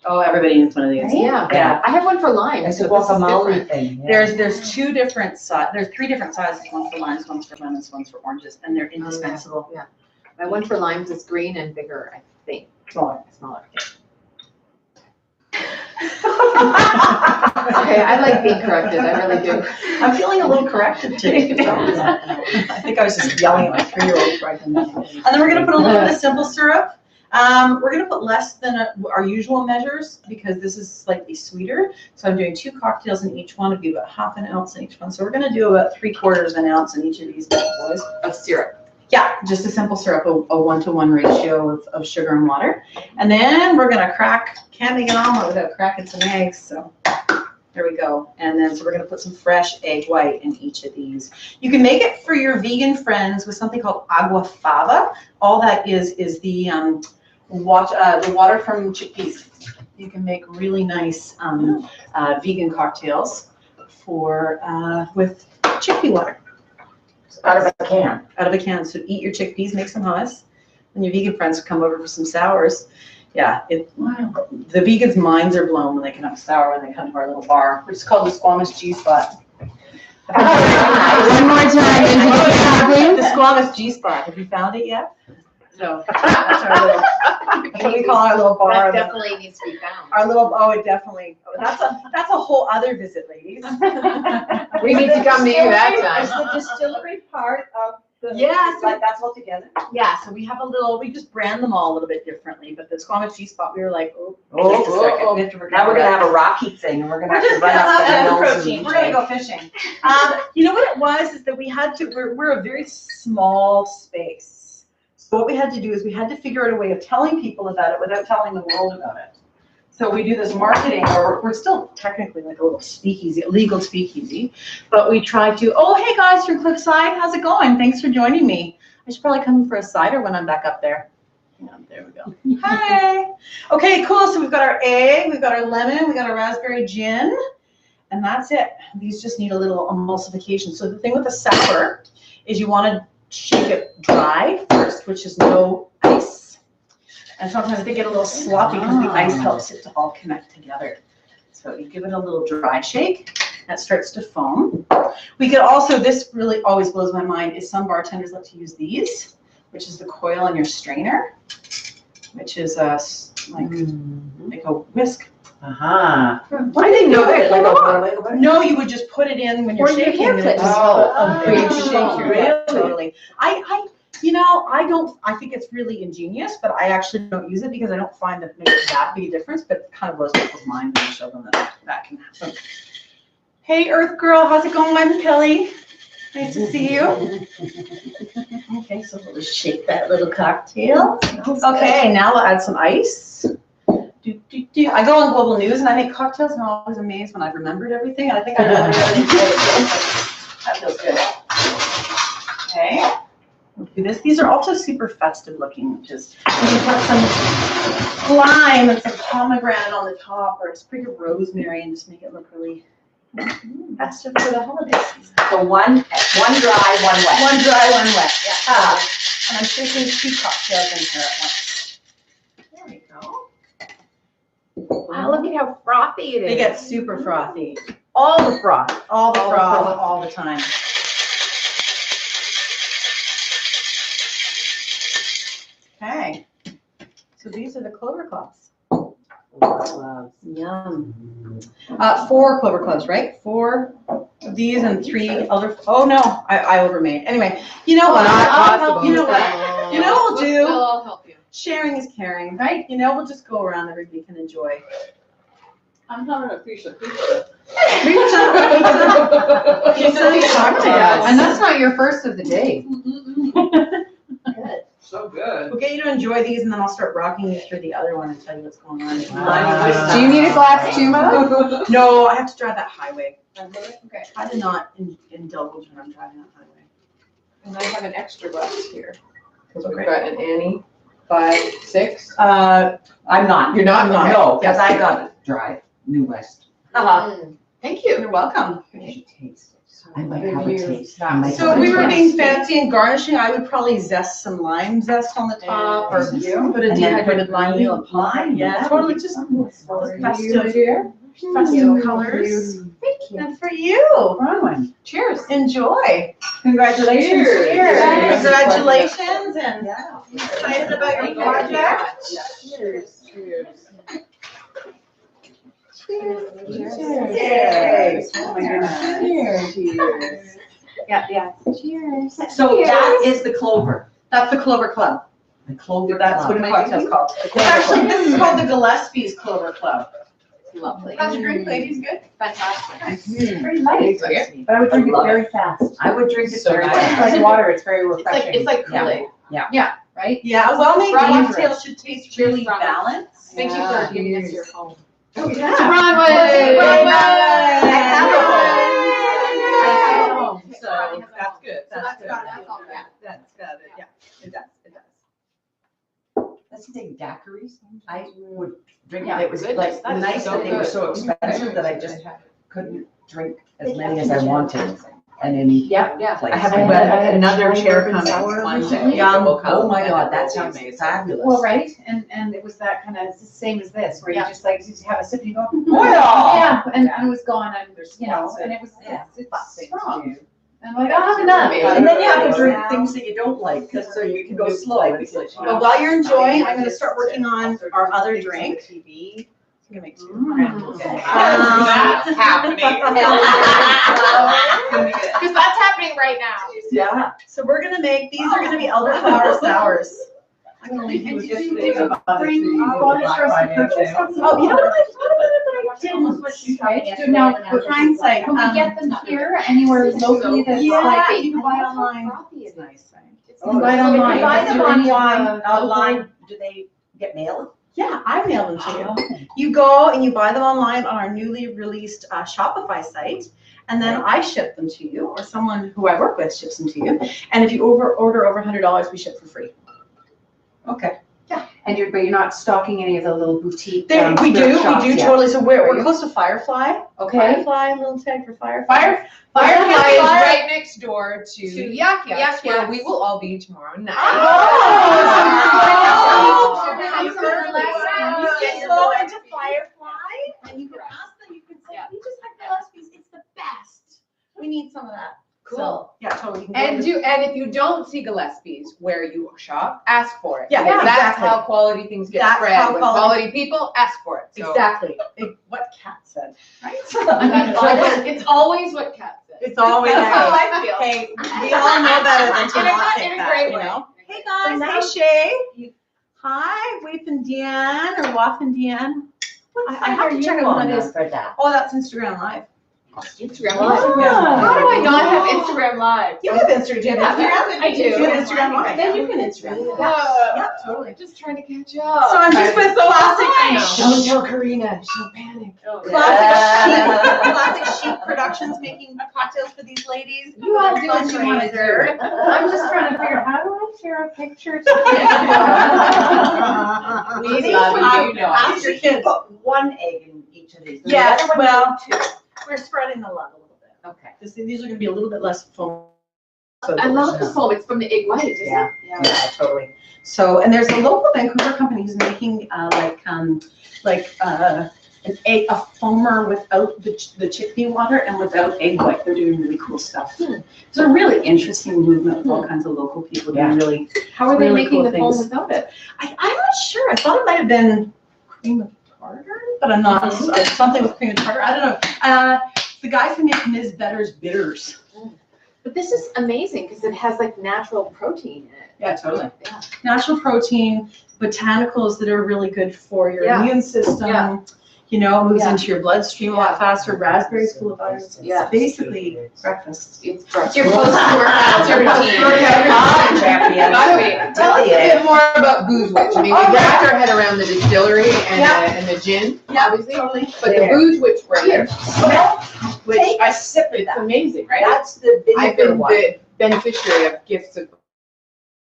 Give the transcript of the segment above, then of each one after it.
Oh, everybody needs one of these. Yeah. Yeah. I have one for lime. It's So a this is guacamole different. thing. Yeah. There's two different there's 3 different sizes. One for limes, one's for lemons, one's for oranges, and they're indispensable. Yeah. My one for limes is green and bigger, I think. Smaller. Smaller. Okay, I like being corrected. I really do. I'm feeling a little corrected today. I think I was just yelling at my 3-year-old before I came in. And then we're gonna put a little bit of simple syrup. We're gonna put less than our usual measures because this is slightly sweeter. So I'm doing 2 cocktails in each one. It'd be about ½ an ounce in each one. So we're gonna do about 3/4 ounce in each of these bad boys. Of syrup. Yeah, just a simple syrup, a 1-to-1 ratio of sugar and water. And then we're gonna can't make an omelet without cracking some eggs, so there we go. And then, so we're gonna put some fresh egg white in each of these. You can make it for your vegan friends with something called agua fava. All that is the water from chickpeas. You can make really nice vegan cocktails with chickpea water. Out of a can. Out of a can. So eat your chickpeas, make some hummus. When your vegan friends come over for some sours, yeah, the vegans' minds are blown when they can have sour when they come to our little bar, which is called the Squamish G-Spot. One more time. The Squamish G-Spot. Have you found it yet? So that's that's what we call our little bar. That definitely needs to be found. It definitely. That's a whole other visit, ladies. We need to come to you that Is time. the distillery part of the? Yeah, so that's all together. Yeah, so we just brand them all a little bit differently, but the Squamish G-Spot, we were like, just a second. We have to work Now we're on gonna that. have a rocky thing, and we're gonna have We're to run up the hills protein. and We're gonna go fishing. You know what it was is that we had to. We're a very small space. So what we had to do is we had to figure out a way of telling people about it without telling the world about it. So we do this marketing, or we're still technically like a little speakeasy, a legal speakeasy, but we try to. Oh, hey guys from Cliffside, how's it going? Thanks for joining me. I should probably come for a cider when I'm back up there. Yeah, there we go. Hi. Okay, cool. So we've got our egg, we've got our lemon, we got our raspberry gin. And that's it. These just need a little emulsification. So the thing with the sour is you want to shake it dry first, which is no ice. And sometimes they get a little sloppy because the ice helps it to all connect together. So you give it a little dry shake. That starts to foam. We could also, this really always blows my mind, is some bartenders like to use these, which is the coil on your strainer, which is like a whisk. Uh-huh. Why did they know that? No, you would just put it in when you're Or you shaking. can't and it put just- it. it would shake Oh, through it. Totally. I think it's really ingenious, but I actually don't use it because I don't find that it makes that big a difference, but it kind of blows people's mind when you show them that can happen. Hey, Earth Girl, how's it going, Kelly? Nice to see you. Okay, so we'll just shake that little cocktail. Okay, now we'll add some ice. I go on Global News and I make cocktails and I'm always amazed when I've remembered everything. And I think I remembered everything. That feels good. Okay. We'll do this. These are also super festive looking, which is you can put some lime and some pomegranate on the top or a sprig of rosemary and just make it look really festive for the holiday season. So one dry, one wet. One dry, one wet. Yeah. And I'm shaking 2 cocktails in here at once. There we go. Wow, look at how frothy it is. They get super frothy. All the froth, all the time. Okay. So these are the clover cloves. Yum. 4 clover cloves, right? 4 of these and 3 other. Oh no, I overmade. Anyway, you know what? I'll help. You know what? You know what we'll do? I'll help you. Sharing is caring, right? You know, we'll just go around. Everybody can enjoy. I'm having a piece of pizza. And that's not your first of the day. Good. So good. We'll get you to enjoy these, and then I'll start rocking you through the other one and tell you what's going on. Wow. Do you need a glass too, Mother? No, I have to drive that highway. Okay. Try to not indulge when I'm driving that highway. And I have an extra glass here. Because we've Okay. got an Annie, 5, 6. I'm not. You're not? Okay. No, because I got to drive New West. Thank you. You're welcome. You should taste it. I might have a taste. That I might was So have if a we were taste. being fancy and garnishing, I would probably zest some lime zest on the top, or And put a then dehydrated put lime wheel. lime. Yeah, That totally, would be just festive. festive colors. Thank you. And for you, Fun. Cheers. enjoy. Congratulations. Cheers. Congratulations, and Yeah. excited about your project. Cheers. Cheers. Yay. Oh my goodness. Cheers. Yeah. Cheers. So that is the Clover. That's the Clover Club. The Clover That's what Club. the cocktail's called. Actually, this is called the Gillespie's Clover Club. Lovely. How's your drink, ladies? Good? Fantastic. Pretty light. But I would drink it love very fast. I would drink it So very nice. It's fast. like water, it's very It's like, refreshing. it's like Kool-Aid. Right? Yeah, a well-made Right. cocktail should taste Cheers, really Ron. balanced. Thank you Yeah. for giving us your home. Oh, To yeah. Broadway. Broadway. I have a home. I have a home. So that's good. So that's good. got it. That's all, yeah. That's got it. Yeah, it does. It does. Let's take daiquiris. I would drink Yeah, it. It was goodness, like that is nice so that they were good. so expensive that I just couldn't drink as many as I wanted. And then Yeah. place. I have had another chair bourbon coming sour one recently. day. Yum. Oh my God, that sounds fabulous. Well, right, and it was that kind of same as this, where you just like, you have a sip and you go, Oh, yeah. yeah, and it was gone, and you know, and it was, Yeah. it's strong. And I'm like, I'll have enough. And then you have to drink Yeah. things that you don't like, because so you can go slow. It's like, Well, while you're enjoying, I'm gonna start working on our other drink. I'm gonna make two. That's happening. Because that's happening right now. Yeah. So we're gonna make, these are gonna be elderflower sours. I'm gonna leave you with this. Bring bottles for us to purchase. Oh, you know what, I thought about it, but I didn't. Right, so now, With hindsight, can we get them here anywhere locally that's Yeah, like, you can buy online. It's nice. can buy it online? Buy them Do any of online, the- online, do they get mailed? Yeah, I mail them to you. You go and you buy them online on our newly released Shopify site, and then I ship them to you, or someone who I work with ships them to you. And if you order over $100, we ship for free. Okay. And but you're not stocking any of the little boutique. We do yeah. totally. So we're close to Firefly. Okay. Firefly, little tag for Firefly. Firefly is Fire- right next door to To Yak Yak, Yak where Yak's. we will all be tomorrow night. Oh! So You come for can less you can go into Firefly and you can ask them, you can say, we just had Gillespie's, it's the best. We need some of that. Cool. So, yeah, totally. You can go And if you don't see Gillespie's where you shop, ask for it. Yeah, Because exactly. That's how quality things get That's spread. how With quality- quality people, ask for it. So Exactly. What Kat said, right? It's always what Kat says. It's always. That's how I feel. Hey, we all know better than to In a not good- take in a that, great you way. know? Hey So guys, now- hey Shay. Hi, Waif and Deanne, or Waf and Deanne. I have to check out what that is. For that. Oh, that's Instagram Live. Instagram Oh. Live. How do I not have Instagram Live? You have Instagram, do you have Yeah, Instagram? I do. You have Instagram Live, then you can Instagram. Yeah, totally. I'm just trying to catch up. So I'm just with classic, don't tell Karina, she'll panic. classic Chic Productions making cocktails for these ladies. You all do what you want to do. I'm just trying to figure out, how do I share a picture? to We See, love you, you know. Ask your kids. Put one egg in each of these. Yes, The other one well, two. we're spreading the love a little bit. Okay. These are gonna be a little bit less foam. I love the foam. It's from the egg white, isn't Yeah. it? Yeah, totally. So, and there's a local Vancouver company who's making, a foamer without the chickpea water and without egg white. They're doing really cool stuff. It's a really interesting movement with all kinds of local people doing really, How are they Really making cool the foam things. without it? I'm not sure. I thought it might have been cream of tartar, but I'm not, something with cream of tartar. I don't know. The guys who make Ms. Better's bitters. But this is amazing because it has like natural protein in it. Yeah, totally. Yeah. Natural protein, botanicals that are really good for your Yeah. immune system. Yeah. You know, moves Yeah. into your bloodstream a lot faster. Raspberries full of vitamins. Yeah. It's basically breakfast. It's your post-workout routine. Ah, champion. By the way, tell us a bit more about Booze Witch. I mean, we wrapped our head around the distillery and the gin, Yeah, obviously. totally. But the There. Booze Witch brand, which Take a sip of it's that. amazing, right? That's the I've vinegar been one. the beneficiary of gifts of,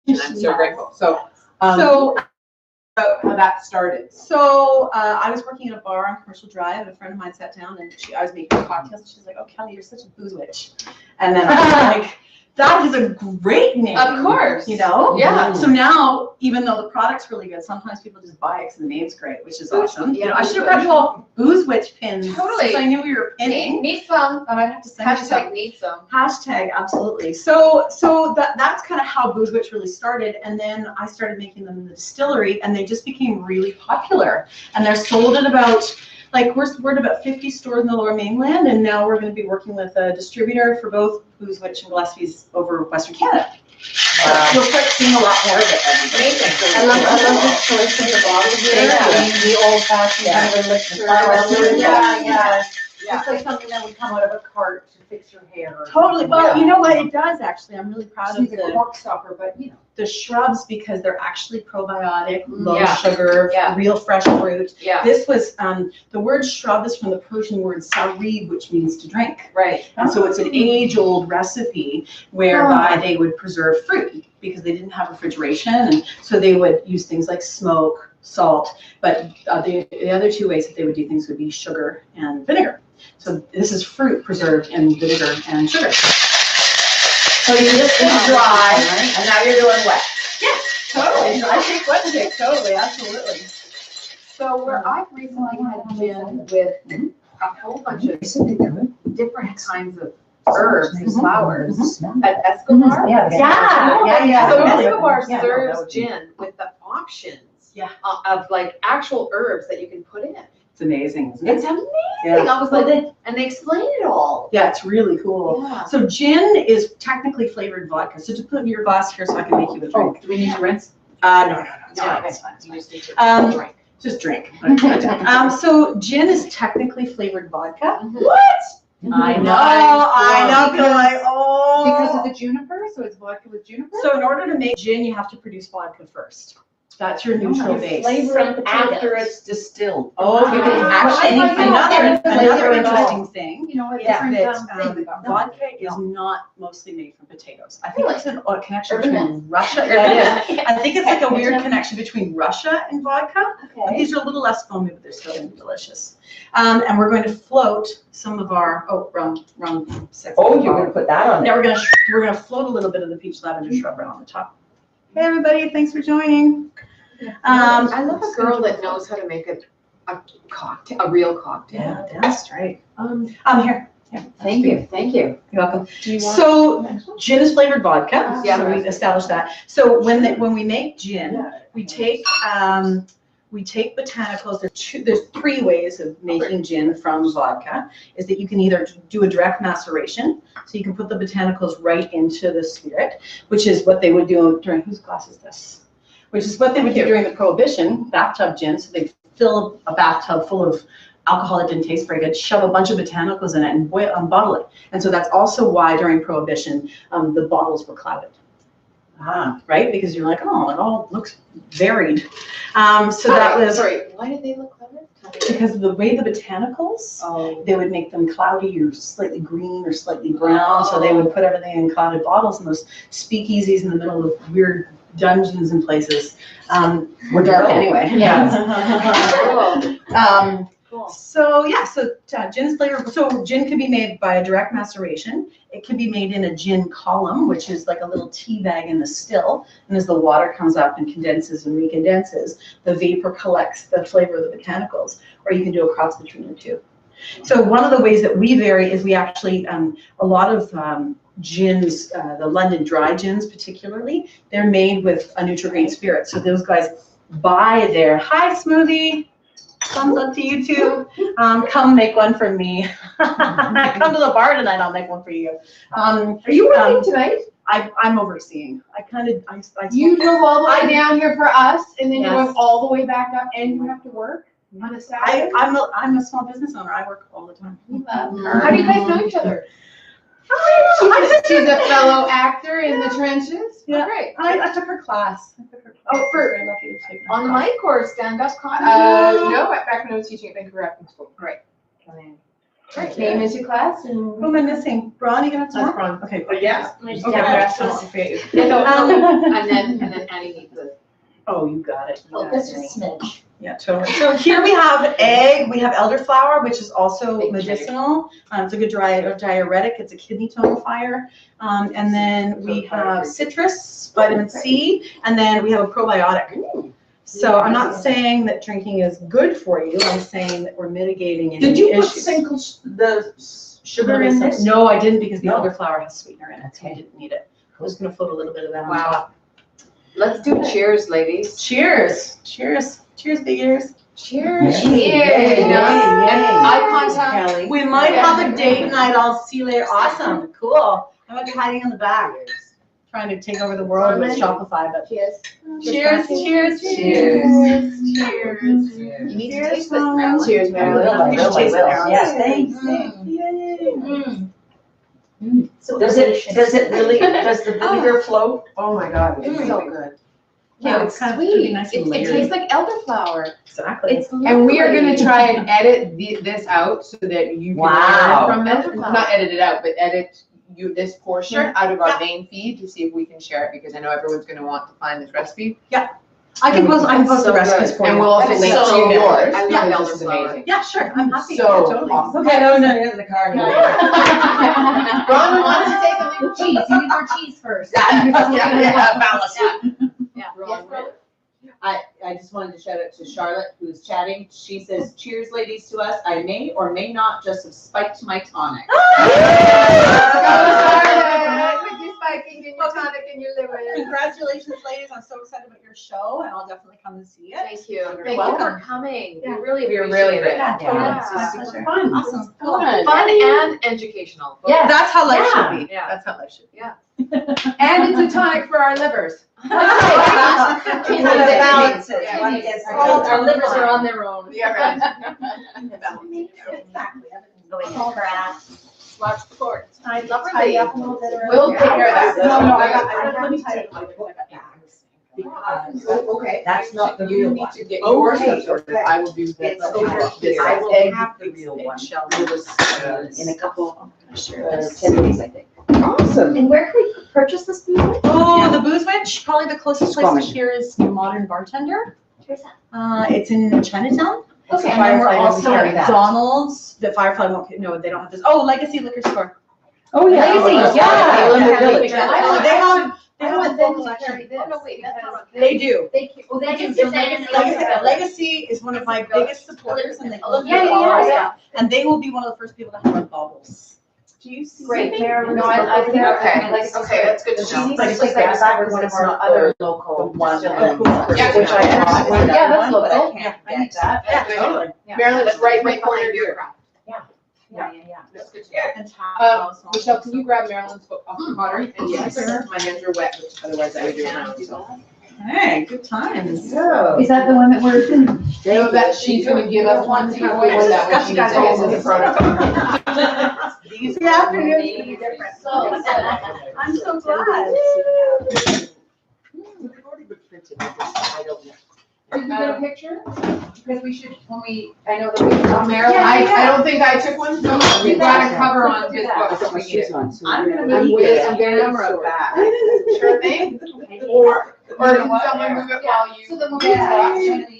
and I'm so grateful. So, So about how that started. So I was working at a bar on Commercial Drive, and a friend of mine sat down, and I was making cocktails, and she's like, "Oh, Kelly, you're such a booze witch." And then I was like, "That is a great name." Of course. You know? Yeah. So now, even though the product's really good, sometimes people just buy it because the name's great, which is awesome. You know, I should have brought you all booze witch pins. Totally. Since I knew we were pinning. Need some. I might have to send you some. Hashtag need some. Hashtag, absolutely. So that's kind of how Booze Witch really started. And then I started making them in the distillery, and they just became really popular. And they're sold at about, like, we're at about 50 stores in the Lower Mainland, and now we're going to be working with a distributor for both Booze Witch and Gillespie's over Western Canada. You'll start seeing a lot more of it. Amazing. I love this choice of the bottle here, the old fashioned kind of elixir. Yeah. It's like something that would come out of a cart to fix your hair. or Totally. something. Well, you know what? It does actually. I'm really proud of She's a the cork stopper, but you know. shrubs because they're actually probiotic, low Yeah. sugar, Yeah. real fresh fruit. Yeah. This was, the word shrub is from the Persian word sarib, which means to drink. Right. And so it's an age-old recipe whereby they would preserve fruit because they didn't have refrigeration. And so they would use things like smoke, salt, but the other two ways that they would do things would be sugar and vinegar. So this is fruit preserved in vinegar and sugar. So you just did dry, and now you're doing wet. Yes, totally. I take what to take, totally, absolutely. So where I've recently had gin with a whole bunch of different kinds of herbs and flowers at Escobar. Yeah. So Totally. Escobar Yeah, no, that serves would be- gin with the options Yeah. of like actual herbs that you can put in. It's amazing, isn't it? It's amazing. Yeah. I was like, and they explain it all. Yeah, it's really cool. Yeah. So gin is technically flavored vodka. So just put in your glass here so I can make you a drink. Do we need to rinse? No, it's fine, it's fine, it's You fine. just need to Um, Just drink. So gin is technically flavored vodka. What? I know, Nice. I know, Bill, like, oh. Because of the juniper, so it's vodka with juniper? So in order to make gin, you have to produce vodka first. That's your neutral base. Flavoring After it's distilled. Oh, you can actually, I know, another yeah. interesting thing. You know, a Yeah, different that thing. vodka is not mostly made from potatoes. I think it's a connection between Russia. Yeah, it is. I think it's like a weird connection between Russia and vodka. Okay. These are a little less foamy, but they're still going to be delicious. And we're going to float some of our rum. Oh, you're gonna put that on Now there. we're gonna float a little bit of the peach lavender shrub right on the top. Hey everybody, thanks for joining. I love a girl that knows how to make a cocktail, a real cocktail. Yeah, that's right. Here. Thank you, thank you. You're welcome. Do you want? So gin is flavored vodka. Yeah. So we've established that. So when we make gin, we take botanicals. There's three ways of making gin from vodka. Is that you can either do a direct maceration, so you can put the botanicals right into the spirit, which is what they would do during, whose glass is this? Which is what they would do during the Prohibition, bathtub gin. So they fill a bathtub full of alcohol that didn't taste very good, shove a bunch of botanicals in it and bottle it. And so that's also why during Prohibition, the bottles were clouded. Right? Because you're like, oh, it all looks varied. So that was Sorry, why did they look clever? because of the way the botanicals, Oh. they would make them cloudy or slightly green or slightly brown. So they would put everything in clouded bottles, and those speakeasies in the middle of weird dungeons and places were dark anyway. Cool. Cool. So yeah, so gin is flavored. So gin can be made by a direct maceration. It can be made in a gin column, which is like a little tea bag in the still. And as the water comes up and condenses and recondenses, the vapor collects the flavor of the botanicals. Or you can do a cross between the two. So one of the ways that we vary is we actually, a lot of gins, the London dry gins particularly, they're made with a Nutri-Grain spirit. So those guys buy their, hi Smoothie, thumbs up to you too. Come make one for me. Come to the bar tonight, I'll make one for you. Are you working tonight? I'm overseeing. I You drove all the way down here for us, and then you Yes. went all the way back up, and you have to work on a Saturday? I'm a small business owner. I work all the time. How do you guys know each other? She's a fellow actor in the trenches. Yeah. Great. I took her class. Oh, for- very lucky to take her On the class. mic or stand-up comedy? No, back when I was teaching at Vancouver Acting School. Great. I came into class and. Who am I missing? Braun, you gonna have some That's more? Braun. Okay. Yeah. Okay. And then Annie needs the Oh, you got it. You Oh, got that's it. just a smidge. Yeah, totally. So here we have egg, we have elderflower, which is also Big medicinal. It's a good diuretic, it's a kidney tonifier. And then we have citrus, vitamin C, and then we have a probiotic. So I'm not saying that drinking is good for you, I'm saying that we're mitigating any Did you put issues. the sugar in this? No, I didn't because the No. elderflower has sweetener in it, so I Okay. didn't need it. I was gonna float a little bit of that on Wow. top. Let's do cheers, ladies. Cheers, cheers, cheers, big ears. Cheers. Yay, yay, And yay. eye contact. Kelly. We might have a date night. I'll see you later. Awesome. Cool. I might be hiding in the back, trying to take over the world with Shopify, but Cheers. cheers, cheers, Cheers. cheers. You need to Cheers, taste this. Mom. Cheers, I will, Marilyn. I You should will, I taste it, will. Marilyn. Yes, thanks. Yay. So Does it really, does the Oh. vinegar float? Oh my God, it's Mm. so good. Yeah, Wow, it's kind of really sweet. nice It and layered. tastes like elderflower. Exactly. It's And we are gonna lovely. try and edit this out so that you can Wow. learn from it. Elderflower. Not edit it out, but edit this portion out of our main feed to see if we can share it, because I know everyone's gonna want to find this recipe. I can post the so recipes good. for And you. we'll also That's link so to good. yours. I love because this is elderflower. amazing. Yeah, sure. I'm happy. So Yeah, totally. awesome. Okay, no, in the car. Ron wants to take a little Cheese, you need more cheese first. Balance. I just wanted to shout out to Charlotte, who's chatting. She says, "Cheers, ladies, to us. I may or may not just have spiked my tonic." With your spiking and your tonic and your liver. Congratulations, ladies. I'm so excited about your show, and I'll definitely come and see it. Thank you. Thank you welcome. for coming. Yeah. We really You're appreciate really it. great. Yeah, totally. Yeah. It's my Super pleasure. fun. Awesome. Fun. Fun and educational. Yeah. That's how life Yeah. should be. Yeah. That's how life should be. And it's a tonic for our livers. Can What you it say- balances, Yeah. one gets. Our livers are on their own. Yeah, right. Exactly. Everything's Going to crack. Watch the court. I'd love to tidy up a little bit. We'll take care of that. No, let me tidy up. Because Okay. that's not the You real need one. to get your stuff sorted. Okay. I will do this. It's over here. I I will will have have the real one. In In a couple, Share 10 this. days, I think. Awesome. And where can we purchase this food? Oh, the Booze Witch, probably the closest place Squamish. here is Modern Bartender. Where's that? It's in Chinatown. Okay. And then we're Firefly also doesn't carry at that. Donald's. The Firefly won't, no, they don't have this. Oh, Legacy Liquor Store. Oh, yeah. Legacy, yeah. Limit Yeah. Village. They have a full collection. Oh, no, wait, that's not. They do. They can So Legacy. Legacy is one of my biggest supporters, and they love Yeah, their yeah, bottles. yeah. And they will be one of the first people to have our bubbles. Do you see? Great, Marilyn. No, I think, Okay, like, okay, that's good to know. But it's like that was one of our other local. one. Yeah. Which I bought. Yeah, that's But I local. can't I need get that. Yeah, totally. Marilyn, it's right corner behind your here. crop. Yeah. That's good to know. And tap. Michelle, can you grab Marilyn's water? And Yes. My hands are wet, which otherwise I would do it now, so. Hey, good times. So. Is that the one that we're gonna? No, that she's gonna give us one to go with that when she needs to get to the protocol. These afternoons can be different. I'm so glad. Did you get a picture? Because we should, when we, I know that we, Marilyn, Yeah, I don't think I took one, so we've got a cover on this I book. put my We get shoes it. on. so I'm we're gonna gonna move leave this it. I'm getting camera back. Sure thing. Or can someone move it while you? So the moment Yeah. actually